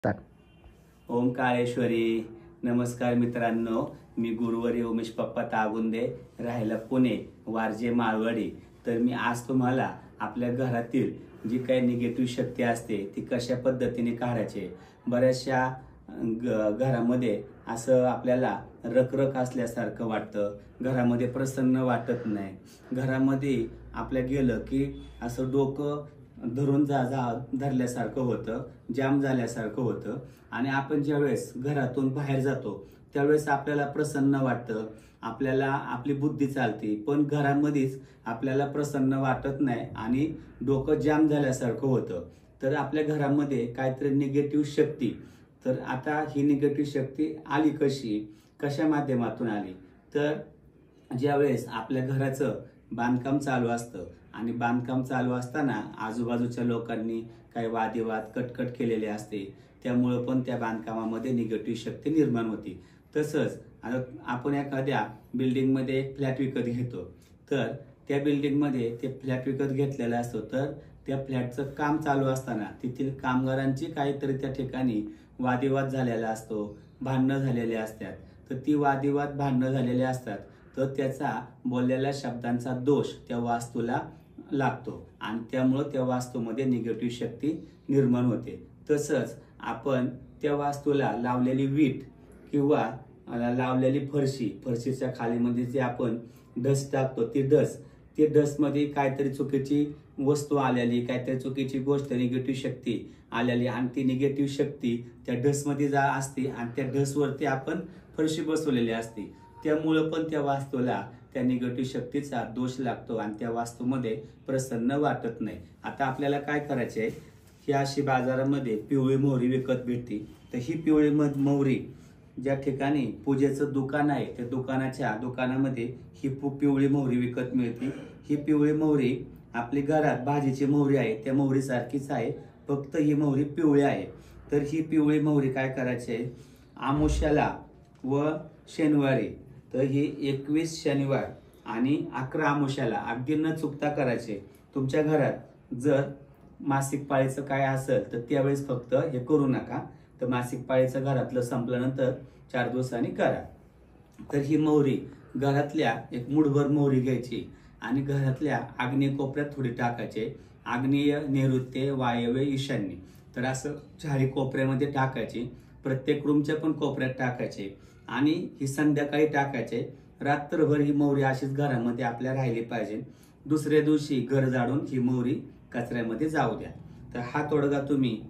ओंकारेश्वरी. नमस्कार मित्रांनो, मी गुरुवारी उमेश पप्पा तागुंदे, राहायला पुणे, वारजे माळवाडी. तर मी आज तुम्हाला आपल्या घरातील जी काही निगेटिव्ह शक्ती असते ती कशा पद्धतीने काढायची. बऱ्याचशा घरामध्ये असं आपल्याला रखरख असल्यासारखं वाटतं, घरामध्ये प्रसन्न वाटत नाही, घरामध्ये आपल्या गेलं की असं डोकं धरून धरल्यासारखं होतं, जाम झाल्यासारखं होतं. आणि आपण ज्यावेळेस घरातून बाहेर जातो त्यावेळेस आपल्याला प्रसन्न वाटतं, आपल्याला आपली बुद्धी चालते, पण घरामध्येच आपल्याला प्रसन्न वाटत नाही आणि डोकं जाम झाल्यासारखं होतं. तर आपल्या घरामध्ये काहीतरी निगेटिव्ह शक्ती, तर आता ही निगेटिव्ह शक्ती आली कशा माध्यमातून आली. तर ज्यावेळेस आपल्या घराचं बांधकाम चालू असतं आणि बांधकाम चालू असताना आजूबाजूच्या लोकांनी काही वादविवाद कटकट केलेले असते, त्यामुळं पण त्या बांधकामामध्ये निगेटिव्ह शक्ती निर्माण होती. तसंच आपण एखाद्या बिल्डिंगमध्ये एक फ्लॅट विकत घेतो, तर त्या बिल्डिंगमध्ये ते फ्लॅट विकत घेतलेला असतो, तर त्या फ्लॅटचं काम चालू असताना तेथील कामगारांची काहीतरी त्या ठिकाणी वादविवाद झालेला असतो, भांडणं झालेले असतात. तर ती वादविवाद भांडणं झालेले असतात, तर त्याचा बोललेल्या शब्दांचा दोष त्या वास्तूला लागतो आणि त्यामुळं त्या वास्तूमध्ये निगेटिव्ह शक्ती निर्माण होते. तसंच आपण त्या वास्तूला लावलेली वीट किंवा लावलेली फरशीच्या खालीमध्ये जे आपण डस्ट टाकतो, ती डस्टमध्ये काहीतरी चुकीची वस्तू आलेली, काहीतरी चुकीची गोष्ट, निगेटिव्ह शक्ती आलेली आणि ती निगेटिव्ह शक्ती त्या डस्टमध्ये असते आणि त्या डस्टवरती आपण फरशी बसवलेली असते. त्यामुळं पण त्या वास्तूला त्या निगेटिव्ह शक्तीचा दोष लागतो आणि त्या वास्तूमध्ये प्रसन्न वाटत नाही. आता आपल्याला काय करायचे, ही अशी बाजारामध्ये पिवळी मोहरी विकत भेटते. तर ही पिवळी मोहरी ज्या ठिकाणी पूजेचं दुकान आहे त्या दुकानामध्ये ही पिवळी मोहरी विकत मिळते. ही पिवळी मोहरी आपली घरात भाजीची मोहरी आहे त्या मोहरी सारखीच आहे, फक्त ही मोहरी पिवळी आहे. तर ही पिवळी मोहरी काय करायची, आमुष्याला व शनिवारी, तर ही 21 शनिवार आणि 11 आमुष्याला अगदी न चुकता करायचे. तुमच्या घरात जर मासिक पाळीचं काय असेल तर त्यावेळेस फक्त हे करू नका, तर मासिक पाळीचं घरातलं संपल्यानंतर 4 दिवसांनी करा. तर ही मोहरी घरातल्या एक मुठभर मोहरी घ्यायची आणि घरातल्या आग्नेय कोपऱ्यात थोडी टाकायचे. आग्नेय, नैऋत्य, वायव्य, ईशान्य, तर असं 4 कोपऱ्यामध्ये टाकायची. प्रत्येक रूमच्या पण कोपऱ्यात टाकायचे आणि ही संध्याकाळी टाकायचे. रात्रभर ही मोहरी अशीच घरामध्ये आपल्या राहिली पाहिजे. दुसऱ्या दिवशी घर झाडून ही मोहरी कचऱ्यामध्ये जाऊ द्या. तर हा तोडगा तुम्ही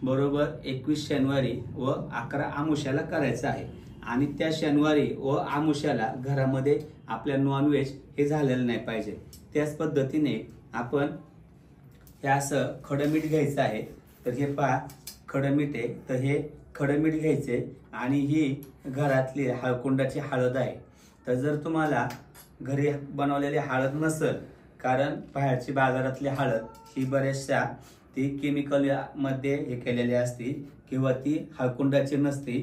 बरोबर 21 शनिवारी व 11 आमुष्याला करायचा आहे. आणि त्या शनिवारी व आमुष्याला घरामध्ये आपल्या नॉनव्हेज हे झालेलं नाही पाहिजे. त्याच पद्धतीने आपण हे असं खडं मीठ घ्यायचं आहे. तर हे पहा खडं मीठ आहे, तर हे खडं मीठ घ्यायचे आणि ही घरातली हळकुंडाची हळद आहे. तर जर तुम्हाला घरी बनवलेली हळद नसेल, कारण बाहेरची बाजारातली हळद ही बऱ्याचशा ती केमिकल मध्ये हे केलेली असते किंवा ती हळकुंडाची नसते,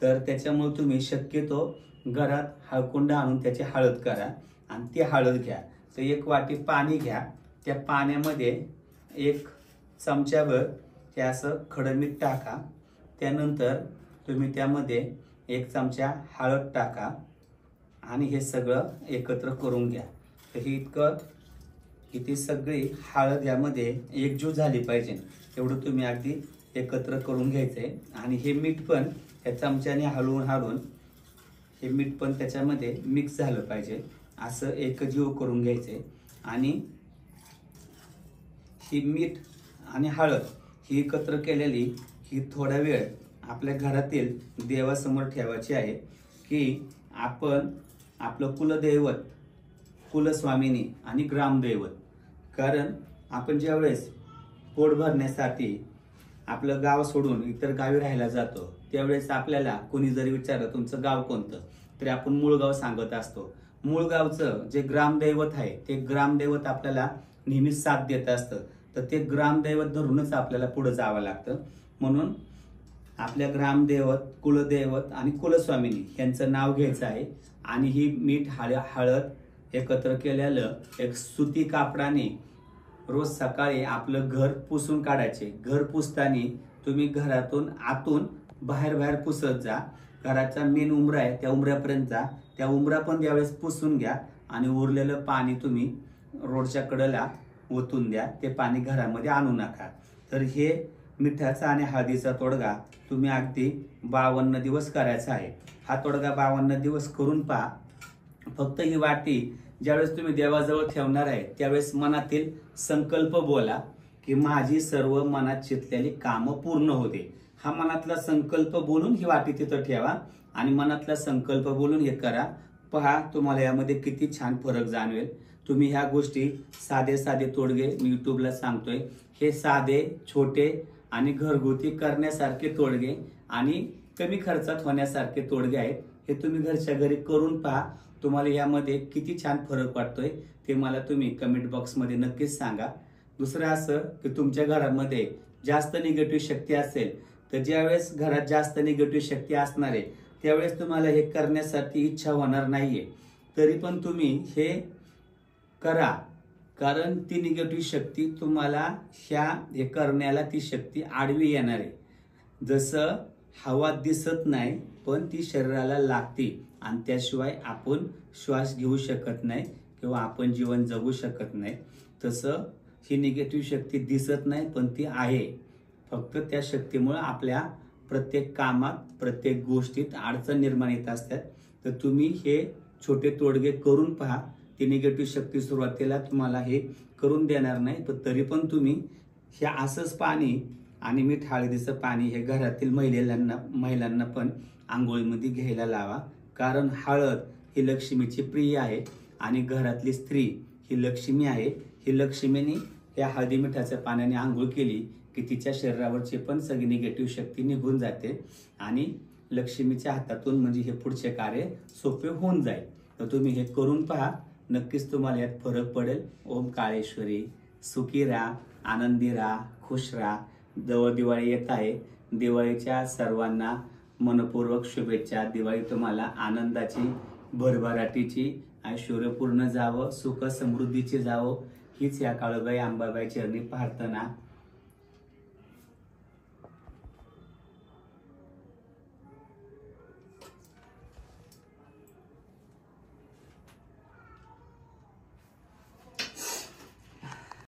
तर त्याच्यामुळे तुम्ही शक्यतो घरात हळकुंड आणून त्याची हळद करा आणि ती हळद घ्या. तर 1 वाटी पाणी घ्या, त्या पाण्यामध्ये 1 चमच्याभर हे असं खडं मीठ टाका. त्यानंतर तुम्ही त्यामध्ये 1 चमचा हळद टाका आणि हे सगळं एकत्र करून घ्या. तर ही सगळी हळद यामध्ये एकजूट झाली पाहिजे, एवढं तुम्ही अगदी एकत्र करून घ्यायचंय. आणि हे मीठ पण या चमच्याने हलवून हे मीठ पण त्याच्यामध्ये मिक्स झालं पाहिजे, असं एकजीव करून घ्यायचे. आणि ही मीठ आणि हळद ही एकत्र केलेली ही थोडा वेळ आपल्या घरातील देवासमोर ठेवायची आहे, की आपण आपलं कुलदैवत, कुलस्वामिनी आणि ग्रामदैवत, कारण आपण ज्यावेळेस पोट भरण्यासाठी आपलं गाव सोडून इतर गावी राहायला जातो त्यावेळेस आपल्याला कोणी जरी विचारलं तुमचं गाव कोणतं, तरी आपण मूळ गाव सांगत असतो. मूळ गावचं जे ग्रामदैवत आहे ते ग्रामदैवत आपल्याला नेहमीच साथ देत असतं, तर ते ग्रामदैवत धरूनच आपल्याला पुढे जावं लागतं. म्हणून आपल्या ग्रामदैवत, कुलदैवत आणि कुलस्वामिनी यांचं नाव घ्यायचं आहे आणि ही मीठ हळद एकत्र केलेलं एक सुती कापडाने रोज सकाळी आपलं घर पुसून काढायचे. घर पुसताना तुम्ही घरातून आतून बाहेर बाहेर पुसत जा. घराचा मेन उंबरा आहे त्या उंबऱ्यापर्यंत जा. त्या उंबरा पण त्यावेळेस पुसून घ्या आणि उरलेलं पाणी तुम्ही रोडच्या कडेला ओतून द्या. ते पाणी घरामध्ये आणू नका. तर हे मिठाचा आणि हळदीचा तोडगा तुम्ही अगदी 52 दिवस करायचा आहे. हा तोडगा 52 दिवस करून पहा. फक्त ही वाटी ज्यावेळेस तुम्ही देवाजवळ ठेवणार आहे त्यावेळेस मनातील संकल्प बोला की माझी सर्व मनात चितलेली कामं पूर्ण होते. हा मनातला संकल्प बोलून ही वाटी तिथं ठेवा आणि मनातला संकल्प बोलून हे करा. पहा तुम्हाला यामध्ये किती छान फरक जाणवेल. तुम्ही ह्या गोष्टी साधे साधे तोडगे मी युट्यूबला सांगतोय. हे साधे छोटे आणि घरगुती करण्यासारखे तोडगे आणि कमी खर्चात होण्यासारखे तोडगे आहेत. हे तुम्ही घरच्या घरी करून पहा. तुम्हाला यामध्ये किती छान फरक वाटतोय ते मला तुम्ही कमेंट बॉक्समध्ये नक्कीच सांगा. दुसरं असं की तुमच्या घरामध्ये जास्त निगेटिव्ह शक्ती असेल तर ज्यावेळेस घरात जास्त निगेटिव्ह शक्ती असणार आहे त्यावेळेस तुम्हाला हे करण्यासाठी इच्छा होणार नाहीये. तरी पण तुम्ही हे करा, कारण ती निगेटिव्ह शक्ती तुम्हाला हे करण्याला ती शक्ती आडवी येणार आहे. जसं हवा दिसत नाही पण ती शरीराला लागते आणि त्याशिवाय आपण श्वास घेऊ शकत नाही किंवा आपण जीवन जगू शकत नाही. तसं ही निगेटिव्ह शक्ती दिसत नाही पण ती आहे. फक्त त्या शक्तीमुळे आपल्या प्रत्येक कामात प्रत्येक गोष्टीत अडचण निर्माण येत असतात. तर तुम्ही हे छोटे तोडगे करून पहा. ती निगेटिव्ह शक्ती सुरुवातीला तुम्हाला हे करून देणार नाही, पण तरी पण तुम्ही हे असंच पाणी आणि मीठ हळदीचं पाणी हे घरातील महिलांना पण आंघोळीमध्ये घ्यायला लावा. कारण हळद ही लक्ष्मीची प्रिय आहे आणि घरातली स्त्री ही लक्ष्मी आहे. ही लक्ष्मीने या हळदी मिठाच्या पाण्याने आंघोळ केली की तिच्या शरीरावरची पण सगळी निगेटिव्ह शक्ती निघून जाते आणि लक्ष्मीच्या हातातून म्हणजे हे पुढचे कार्य सोपे होऊन जाईल. तर तुम्ही हे करून पहा. नक्कीच तुम्हाला यात फरक पडेल. ओम काळेश्वरी. सुखी राहा, आनंदी राहा, खुश राहा. जवळ दिवाळी येत आहे. दिवाळीच्या सर्वांना मनपूर्वक शुभेच्छा. दिवाळी तुम्हाला आनंदाची, भरभराटीची, ऐश्वर्यपूर्ण जावं, सुख समृद्धीची जावं हीच या काळूबाई अंबाबाई चरणी प्रार्थना.